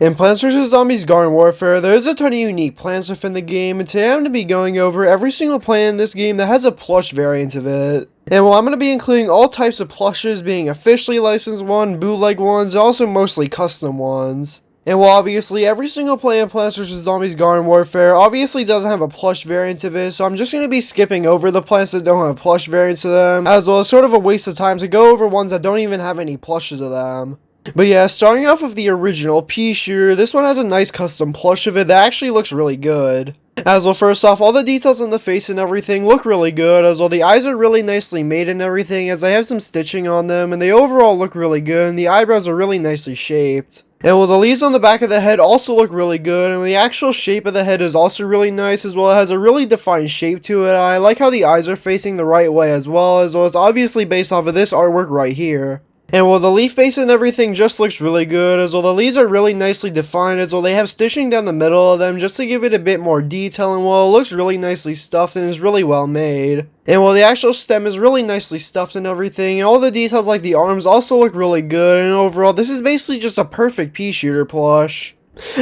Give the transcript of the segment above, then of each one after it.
In Plants vs. Zombies Garden Warfare, there is a ton of unique plants within the game, and today I'm going to be going over every single plant in this game that has a plush variant of it. And while I'm going to be including all types of plushes, being officially licensed ones, bootleg ones, and also mostly custom ones. And while obviously every single plant in Plants vs. Zombies Garden Warfare obviously doesn't have a plush variant of it, so I'm just going to be skipping over the plants that don't have plush variants of them, as well as sort of a waste of time to go over ones that don't even have any plushes of them. But yeah, starting off with the original pea shooter, this one has a nice custom plush of it that actually looks really good. As well, first off, all the details on the face and everything look really good, as well the eyes are really nicely made and everything, as I have some stitching on them, and they overall look really good, and the eyebrows are really nicely shaped. And while the leaves on the back of the head also look really good, and the actual shape of the head is also really nice, as well it has a really defined shape to it. I like how the eyes are facing the right way as well it's obviously based off of this artwork right here. And while the leaf base and everything just looks really good, as well the leaves are really nicely defined, as well they have stitching down the middle of them just to give it a bit more detail, and while it looks really nicely stuffed and is really well made. And while the actual stem is really nicely stuffed and everything, and all the details like the arms also look really good, and overall this is basically just a perfect pea shooter plush.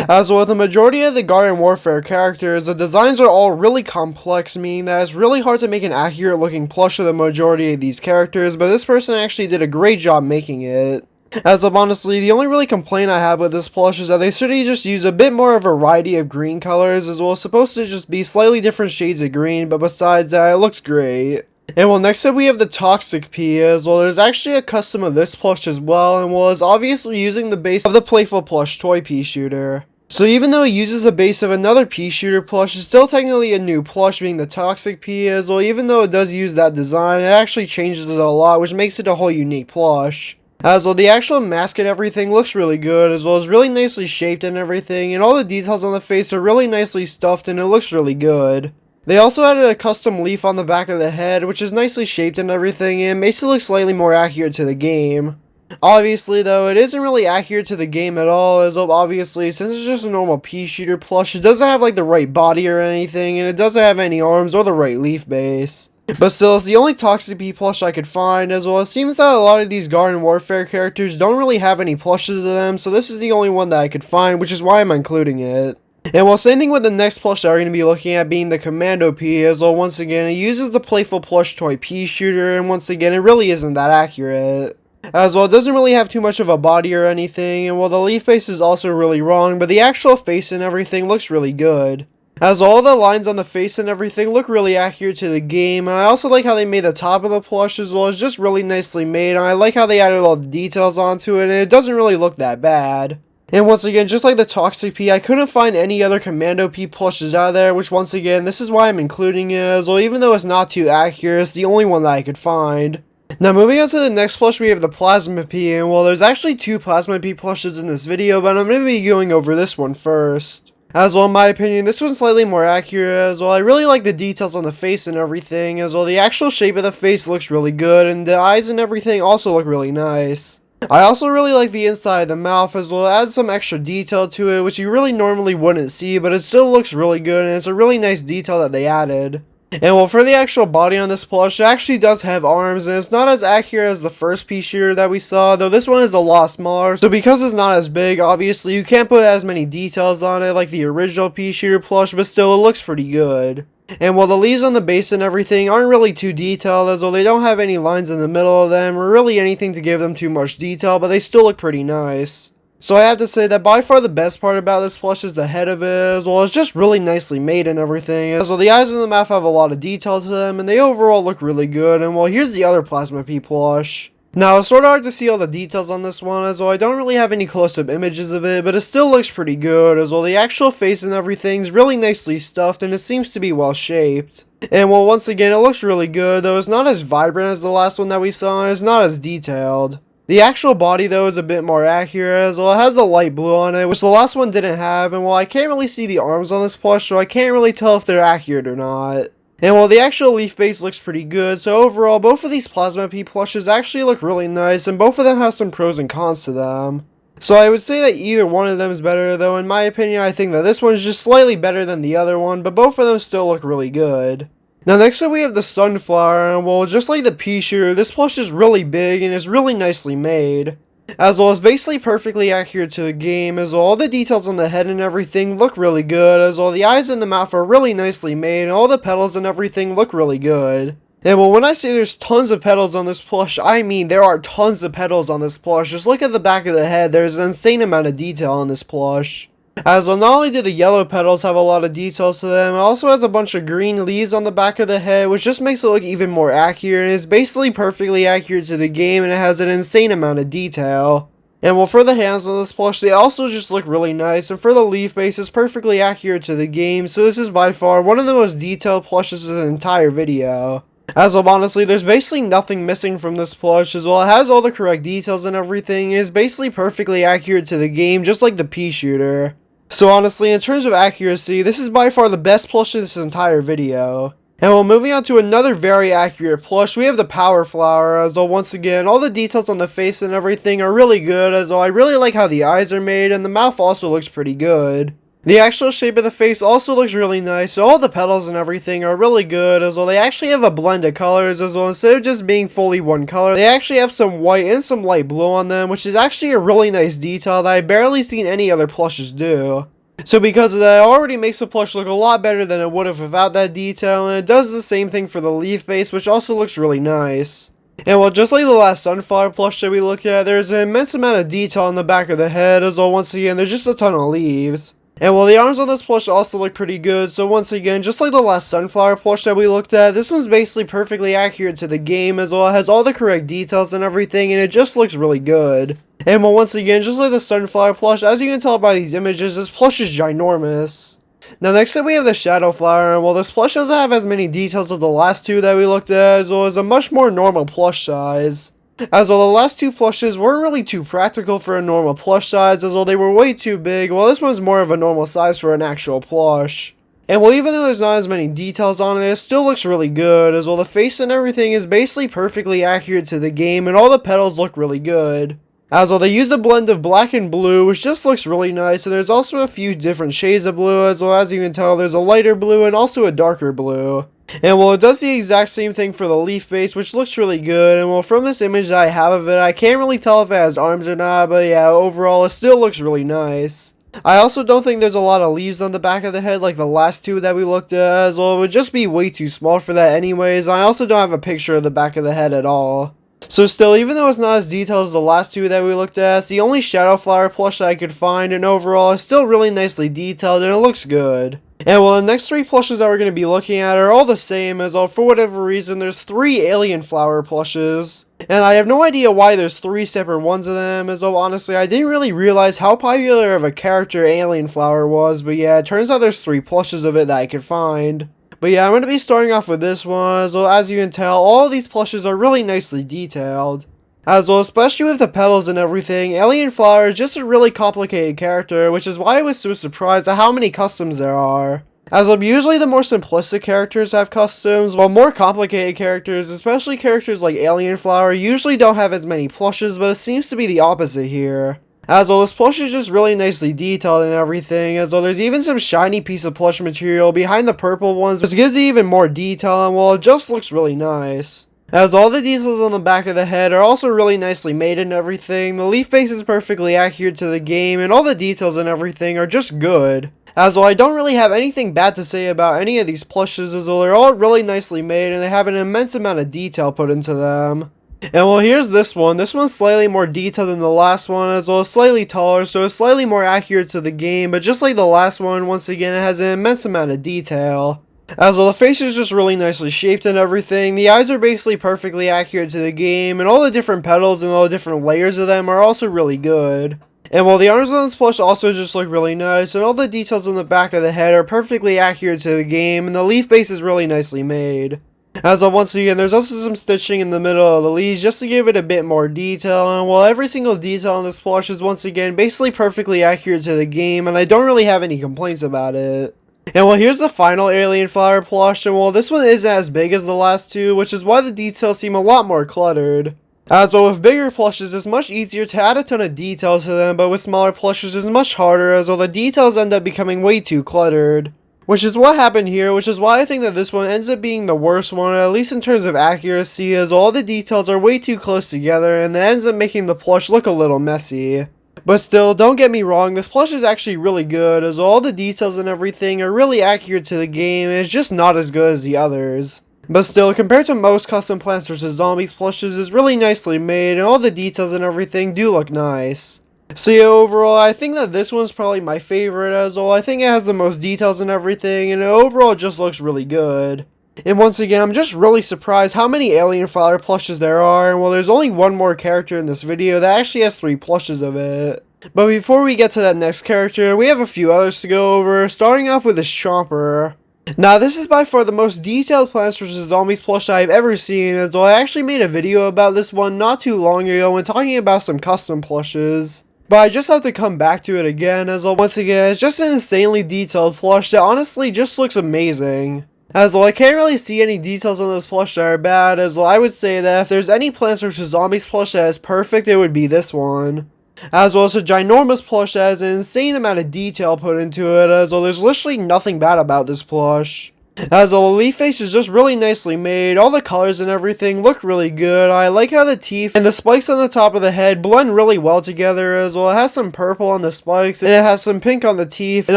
As with the majority of the Garden Warfare characters, the designs are all really complex, meaning that it's really hard to make an accurate looking plush of the majority of these characters, but this person actually did a great job making it. As of honestly, the only really complaint I have with this plush is that they should have just used a bit more of a variety of green colors, as well as supposed to just be slightly different shades of green, but besides that, it looks great. And well, next up we have the Toxic Pea, as well there's actually a custom of this plush as well, and was obviously using the base of the Playful Plush toy pea shooter. So even though it uses the base of another pea shooter plush, it's still technically a new plush, being the Toxic Pea, as well even though it does use that design, it actually changes it a lot, which makes it a whole unique plush. As well, the actual mask and everything looks really good, as well as really nicely shaped and everything, and all the details on the face are really nicely stuffed and it looks really good. They also added a custom leaf on the back of the head, which is nicely shaped and everything, and makes it look slightly more accurate to the game. Obviously though, it isn't really accurate to the game at all, as obviously, since it's just a normal pea shooter plush, it doesn't have like the right body or anything, and it doesn't have any arms or the right leaf base. But still, it's the only Toxic Pea plush I could find, as well it seems that a lot of these Garden Warfare characters don't really have any plushes of them, so this is the only one that I could find, which is why I'm including it. And while same thing with the next plush that we're going to be looking at being the Commando Pea, as well once again it uses the Playful Plush toy pea shooter, and once again it really isn't that accurate. As well, it doesn't really have too much of a body or anything, and while the leaf base is also really wrong, but the actual face and everything looks really good. As all the lines on the face and everything look really accurate to the game, and I also like how they made the top of the plush as well. It's just really nicely made, and I like how they added all the details onto it, and it doesn't really look that bad. And once again, just like the Toxic Pea, I couldn't find any other Commando Pea plushes out there, which once again, this is why I'm including it, as well even though it's not too accurate, it's the only one that I could find. Now moving on to the next plush, we have the Plasma Pea, and well there's actually two Plasma Pea plushes in this video, but I'm going to be going over this one first. As well, in my opinion, this one's slightly more accurate, as well I really like the details on the face and everything, as well the actual shape of the face looks really good, and the eyes and everything also look really nice. I also really like the inside of the mouth, as well adds some extra detail to it, which you really normally wouldn't see, but it still looks really good, and it's a really nice detail that they added. And well, for the actual body on this plush, it actually does have arms, and it's not as accurate as the first pea shooter that we saw, though this one is a lot smaller, so because it's not as big, obviously you can't put as many details on it like the original pea shooter plush, but still it looks pretty good. And while the leaves on the base and everything aren't really too detailed, as though they don't have any lines in the middle of them, or really anything to give them too much detail, but they still look pretty nice. So I have to say that by far the best part about this plush is the head of it, as well it's just really nicely made and everything, as well the eyes and the mouth have a lot of detail to them, and they overall look really good. And well, here's the other Plasma Pea plush. Now, it's sort of hard to see all the details on this one, as well I don't really have any close-up images of it, but it still looks pretty good, as well the actual face and everything's really nicely stuffed, and it seems to be well shaped. And well, once again, it looks really good, though it's not as vibrant as the last one that we saw, and it's not as detailed. The actual body, though, is a bit more accurate, as well it has the light blue on it, which the last one didn't have, and while I can't really see the arms on this plush, so I can't really tell if they're accurate or not. And while the actual leaf base looks pretty good, so overall, both of these Plasma Pea plushes actually look really nice, and both of them have some pros and cons to them. So I would say that either one of them is better, though in my opinion I think that this one's just slightly better than the other one, but both of them still look really good. Now next up we have the Sunflower, and well, just like the pea shooter, this plush is really big and is really nicely made. as well as basically perfectly accurate to the game, as well all the details on the head and everything look really good, as well the eyes and the mouth are really nicely made, and all the petals and everything look really good. And well, when I say there's tons of petals on this plush, I mean there are tons of petals on this plush. Just look at the back of the head, there's an insane amount of detail on this plush. As well, not only do the yellow petals have a lot of details to them, it also has a bunch of green leaves on the back of the head, which just makes it look even more accurate, and is basically perfectly accurate to the game, and it has an insane amount of detail. And well, for the hands on this plush, they also just look really nice, and for the leaf base, it's perfectly accurate to the game, so this is by far one of the most detailed plushes in the entire video. As well, honestly, there's basically nothing missing from this plush, as well it has all the correct details and everything, and is basically perfectly accurate to the game, just like the pea shooter. So honestly, in terms of accuracy, this is by far the best plush in this entire video. And well, moving on to another very accurate plush, we have the Power Flower, as though once again, all the details on the face and everything are really good, as though I really like how the eyes are made, and the mouth also looks pretty good. The actual shape of the face also looks really nice, so all the petals and everything are really good, as well they actually have a blend of colors, as well instead of just being fully one color, they actually have some white and some light blue on them, which is actually a really nice detail that I've barely seen any other plushes do. So because of that, it already makes the plush look a lot better than it would have without that detail, and it does the same thing for the leaf base, which also looks really nice. And well, just like the last sunflower plush that we looked at, there's an immense amount of detail on the back of the head, as well once again, there's just a ton of leaves. And well, the arms on this plush also look pretty good, so once again, just like the last sunflower plush that we looked at, this one's basically perfectly accurate to the game, as well it has all the correct details and everything, and it just looks really good. And well, once again, just like the sunflower plush, as you can tell by these images, this plush is ginormous. Now next up we have the shadow flower, and while this plush doesn't have as many details as the last two that we looked at, as well as a much more normal plush size. As well, the last two plushes weren't really too practical for a normal plush size, as well they were way too big, while this one's more of a normal size for an actual plush. And well, even though there's not as many details on it, it still looks really good, as well the face and everything is basically perfectly accurate to the game, and all the petals look really good. As well, they use a blend of black and blue, which just looks really nice, and there's also a few different shades of blue, as well as you can tell, there's a lighter blue and also a darker blue. And well, it does the exact same thing for the leaf base, which looks really good, and well, from this image that I have of it, I can't really tell if it has arms or not, but yeah, overall, it still looks really nice. I also don't think there's a lot of leaves on the back of the head like the last two that we looked at, as well, it would just be way too small for that anyways. I also don't have a picture of the back of the head at all. So still, even though it's not as detailed as the last two that we looked at, it's the only shadow flower plush that I could find, and overall, it's still really nicely detailed, and it looks good. And well, the next three plushes that we're going to be looking at are all the same, as well, for whatever reason, there's three alien flower plushes. And I have no idea why there's three separate ones of them, as though honestly, I didn't really realize how popular of a character alien flower was, but yeah, it turns out there's three plushes of it that I could find. But yeah, I'm going to be starting off with this one, as well, as you can tell, all of these plushes are really nicely detailed. As well, especially with the petals and everything, Alien Flower is just a really complicated character, which is why I was so surprised at how many customs there are. As well, usually the more simplistic characters have customs, while more complicated characters, especially characters like Alien Flower, usually don't have as many plushes, but it seems to be the opposite here. As well, this plush is just really nicely detailed and everything, as well there's even some shiny piece of plush material behind the purple ones, which gives it even more detail, and well, it just looks really nice. As all the details on the back of the head are also really nicely made and everything, the leaf base is perfectly accurate to the game, and all the details and everything are just good. As well, I don't really have anything bad to say about any of these plushes, as well they're all really nicely made, and they have an immense amount of detail put into them. And well, here's this one. This one's slightly more detailed than the last one, as well as slightly taller, so it's slightly more accurate to the game, but just like the last one, once again, it has an immense amount of detail. As well, the face is just really nicely shaped and everything, the eyes are basically perfectly accurate to the game, and all the different petals and all the different layers of them are also really good. And while the arms on this plush also just look really nice, and all the details on the back of the head are perfectly accurate to the game, and the leaf base is really nicely made. As well, once again, there's also some stitching in the middle of the leaves just to give it a bit more detail, and while every single detail on this plush is once again basically perfectly accurate to the game, and I don't really have any complaints about it. And well, here's the final Alien Flower plush, and well, this one isn't as big as the last two, which is why the details seem a lot more cluttered. As well, with bigger plushes, it's much easier to add a ton of detail to them, but with smaller plushes, it's much harder, as well the details end up becoming way too cluttered. Which is what happened here, which is why I think that this one ends up being the worst one, at least in terms of accuracy, as all the details are way too close together, and it ends up making the plush look a little messy. But still, don't get me wrong, this plush is actually really good, as all the details and everything are really accurate to the game, and it's just not as good as the others. But still, compared to most custom Plants vs. Zombies plushes, it's really nicely made, and all the details and everything do look nice. So yeah, overall, I think that this one's probably my favorite, as well. I think it has the most details and everything, and overall it just looks really good. And once again, I'm just really surprised how many alien flower plushes there are, and well, there's only one more character in this video that actually has 3 plushes of it. But before we get to that next character, we have a few others to go over, starting off with this Chomper. Now, this is by far the most detailed Plants vs. Zombies plush I've ever seen, as well I actually made a video about this one not too long ago when talking about some custom plushes. But I just have to come back to it again, as well, once again, it's just an insanely detailed plush that honestly just looks amazing. As well, I can't really see any details on this plush that are bad, as well I would say that if there's any Plants vs. Zombies plush that is perfect, it would be this one. As well, it's a ginormous plush that has an insane amount of detail put into it, as well there's literally nothing bad about this plush. As well, the leaf face is just really nicely made, all the colors and everything look really good. I like how the teeth and the spikes on the top of the head blend really well together, as well it has some purple on the spikes and it has some pink on the teeth, and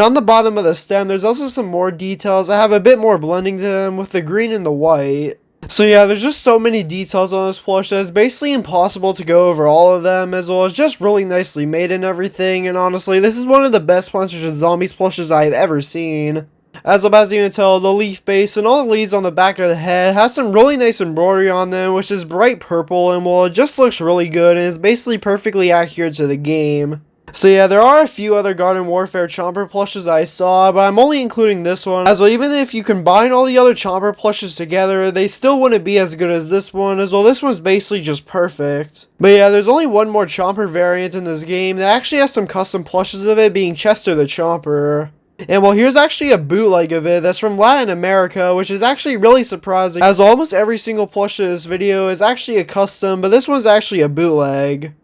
on the bottom of the stem there's also some more details that have a bit more blending to them with the green and the white. So yeah, there's just so many details on this plush that it's basically impossible to go over all of them, as well as just really nicely made and everything, and honestly, this is one of the best Plants vs. Zombies plushes I've ever seen. As you can tell, the leaf base and all the leaves on the back of the head have some really nice embroidery on them, which is bright purple, and well, it just looks really good and is basically perfectly accurate to the game. So yeah, there are a few other Garden Warfare Chomper plushes I saw, but I'm only including this one, as well even if you combine all the other Chomper plushes together, they still wouldn't be as good as this one, as well this one's basically just perfect. But yeah, there's only one more Chomper variant in this game that actually has some custom plushes of it, being Chester the Chomper. And well, here's actually a bootleg of it that's from Latin America, which is actually really surprising, as almost every single plush in this video is actually a custom, but this one's actually a bootleg.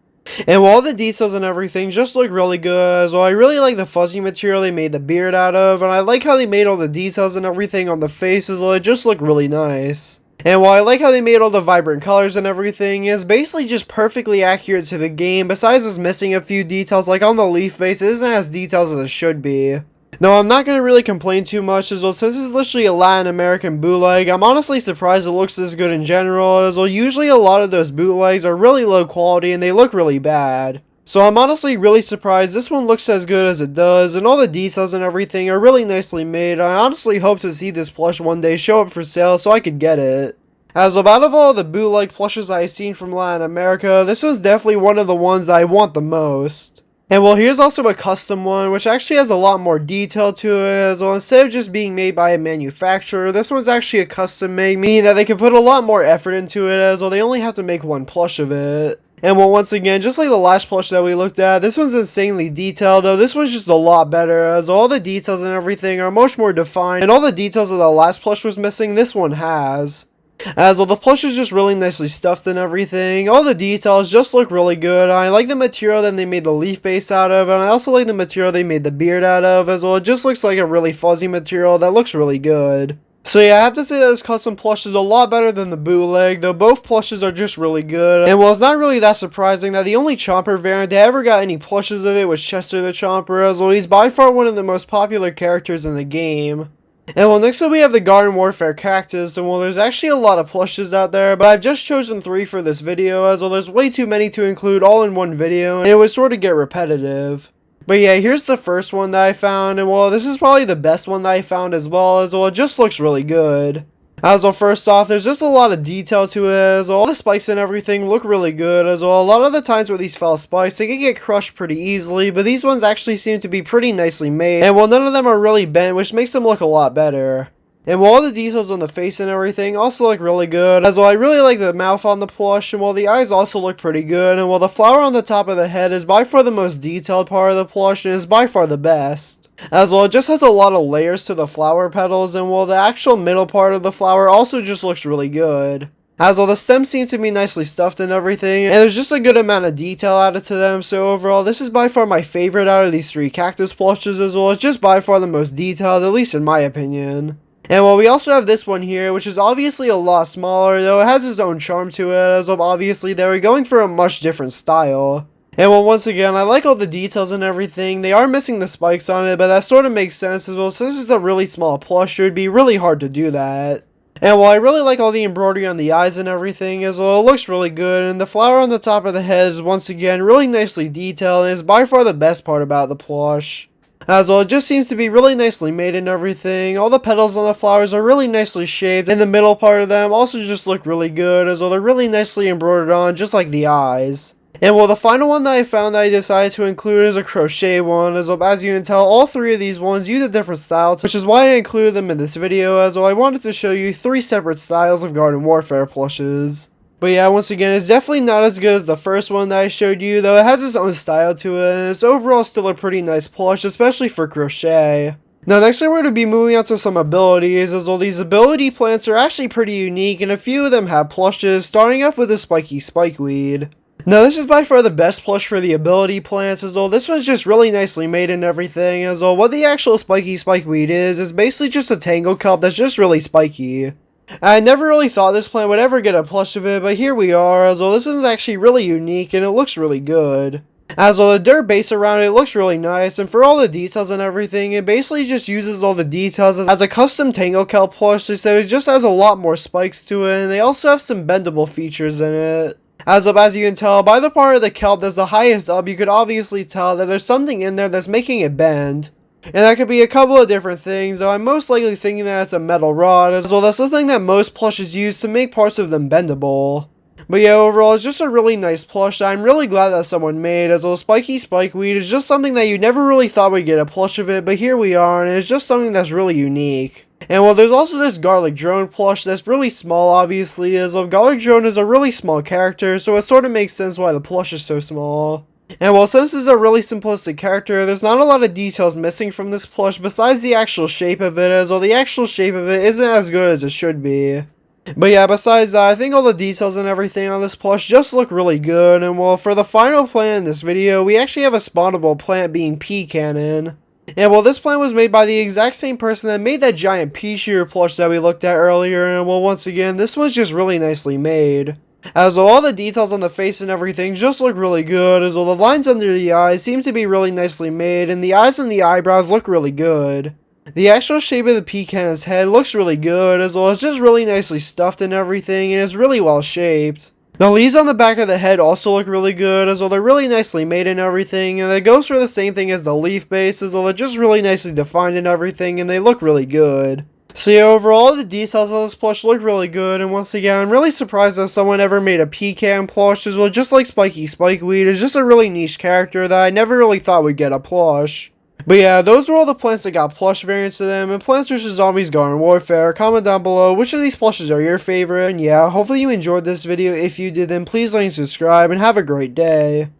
And while all the details and everything just look really good, as well I really like the fuzzy material they made the beard out of, and I like how they made all the details and everything on the face, as well it just look really nice. And while I like how they made all the vibrant colors and everything, it's basically just perfectly accurate to the game, besides us missing a few details, like on the leaf base, it isn't as detailed as it should be. No, I'm not going to really complain too much, as well since it's literally a Latin American bootleg, I'm honestly surprised it looks this good in general, as well usually a lot of those bootlegs are really low quality and they look really bad. So I'm honestly really surprised this one looks as good as it does, and all the details and everything are really nicely made. I honestly hope to see this plush one day show up for sale so I could get it. As well, out of all the bootleg plushes I've seen from Latin America, this was definitely one of the ones I want the most. And well, here's also a custom one, which actually has a lot more detail to it, as well instead of just being made by a manufacturer, this one's actually a custom made, meaning that they can put a lot more effort into it, as well they only have to make one plush of it. And well, once again, just like the last plush that we looked at, this one's insanely detailed, though this one's just a lot better, as all the details and everything are much more defined, and all the details that the last plush was missing, this one has. As well, the plush is just really nicely stuffed and everything. All the details just look really good. I like the material that they made the leaf base out of, and I also like the material they made the beard out of, as well it just looks like a really fuzzy material that looks really good. So yeah, I have to say that this custom plush is a lot better than the bootleg, though both plushes are just really good. And well, it's not really that surprising that the only Chomper variant that ever got any plushes of it was Chester the Chomper, as well he's by far one of the most popular characters in the game. And well, next up we have the Garden Warfare Cactus, and well, there's actually a lot of plushes out there, but I've just chosen 3 for this video, as well there's way too many to include all in one video, and it would sort of get repetitive. But yeah, here's the first one that I found, and well, this is probably the best one that I found as well it just looks really good. As well, first off, there's just a lot of detail to it, as well, all the spikes and everything look really good, as well, a lot of the times with these fell spikes, they can get crushed pretty easily, but these ones actually seem to be pretty nicely made, and well, none of them are really bent, which makes them look a lot better. And while all the details on the face and everything also look really good, as well, I really like the mouth on the plush, and while the eyes also look pretty good, and while the flower on the top of the head is by far the most detailed part of the plush, and is by far the best. As well, it just has a lot of layers to the flower petals, and while the actual middle part of the flower also just looks really good. as all the stems seem to be nicely stuffed and everything, and there's just a good amount of detail added to them. So overall, this is by far my favorite out of these 3 cactus plushes, as well as just by far the most detailed, at least in my opinion. And well, we also have this one here, which is obviously a lot smaller, though it has its own charm to it, as obviously they were going for a much different style. And well, once again, I like all the details and everything. They are missing the spikes on it, but that sort of makes sense as well. Since it's a really small plush, it would be really hard to do that. And while I really like all the embroidery on the eyes and everything as well, it looks really good, and the flower on the top of the head is once again really nicely detailed and is by far the best part about the plush. As well, it just seems to be really nicely made and everything. All the petals on the flowers are really nicely shaped, and the middle part of them also just look really good, as well they're really nicely embroidered on, just like the eyes. And well, the final one that I found that I decided to include is a crochet one, as you can tell, all 3 of these ones use a different style, which is why I included them in this video, as well I wanted to show you 3 separate styles of Garden Warfare plushes. But yeah, once again, it's definitely not as good as the first one that I showed you, though it has its own style to it, and it's overall still a pretty nice plush, especially for crochet. Now next we're going to be moving on to some abilities, as well these ability plants are actually pretty unique, and a few of them have plushes, starting off with the spiky spikeweed. Now this is by far the best plush for the ability plants, as well this one's just really nicely made and everything, as well what the actual spiky spikeweed is basically just a tangle kelp that's just really spiky. I never really thought this plant would ever get a plush of it, but here we are, as well this one's actually really unique and it looks really good. As well, the dirt base around it looks really nice, and for all the details and everything, it basically just uses all the details as a custom tangle kelp plush, so it just has a lot more spikes to it, and they also have some bendable features in it. As you can tell, by the part of the kelp that's the highest up, you could obviously tell that there's something in there that's making it bend. And that could be a couple of different things, though I'm most likely thinking that it's a metal rod, as well that's the thing that most plushes use to make parts of them bendable. But yeah, overall, it's just a really nice plush that I'm really glad that someone made, as well spiky spikeweed is just something that you never really thought would get a plush of it, but here we are, and it's just something that's really unique. And well, there's also this garlic drone plush that's really small, obviously, as well garlic drone is a really small character, so it sort of makes sense why the plush is so small. And well, since this is a really simplistic character, there's not a lot of details missing from this plush besides the actual shape of it, as well the actual shape of it isn't as good as it should be. But yeah, besides that, I think all the details and everything on this plush just look really good, and well, for the final plant in this video, we actually have a spawnable plant being Pea Cannon. And well, this plant was made by the exact same person that made that giant pea shooter plush that we looked at earlier, and well, once again, this one's just really nicely made. As well, all the details on the face and everything just look really good, as well the lines under the eyes seem to be really nicely made, and the eyes and the eyebrows look really good. The actual shape of the pea cannon's head looks really good, as well it's just really nicely stuffed and everything, and it's really well shaped. The leaves on the back of the head also look really good, as well they're really nicely made and everything, and it goes for the same thing as the leaf base, as well they're just really nicely defined and everything, and they look really good. So yeah, overall the details on this plush look really good, and once again, I'm really surprised that someone ever made a pecan plush, as well just like Spiky Spikeweed is just a really niche character that I never really thought would get a plush. But yeah, those were all the plants that got plush variants to them, and Plants vs. Zombies Garden Warfare. Comment down below which of these plushes are your favorite, and yeah, hopefully you enjoyed this video. If you did, then please like and subscribe, and have a great day.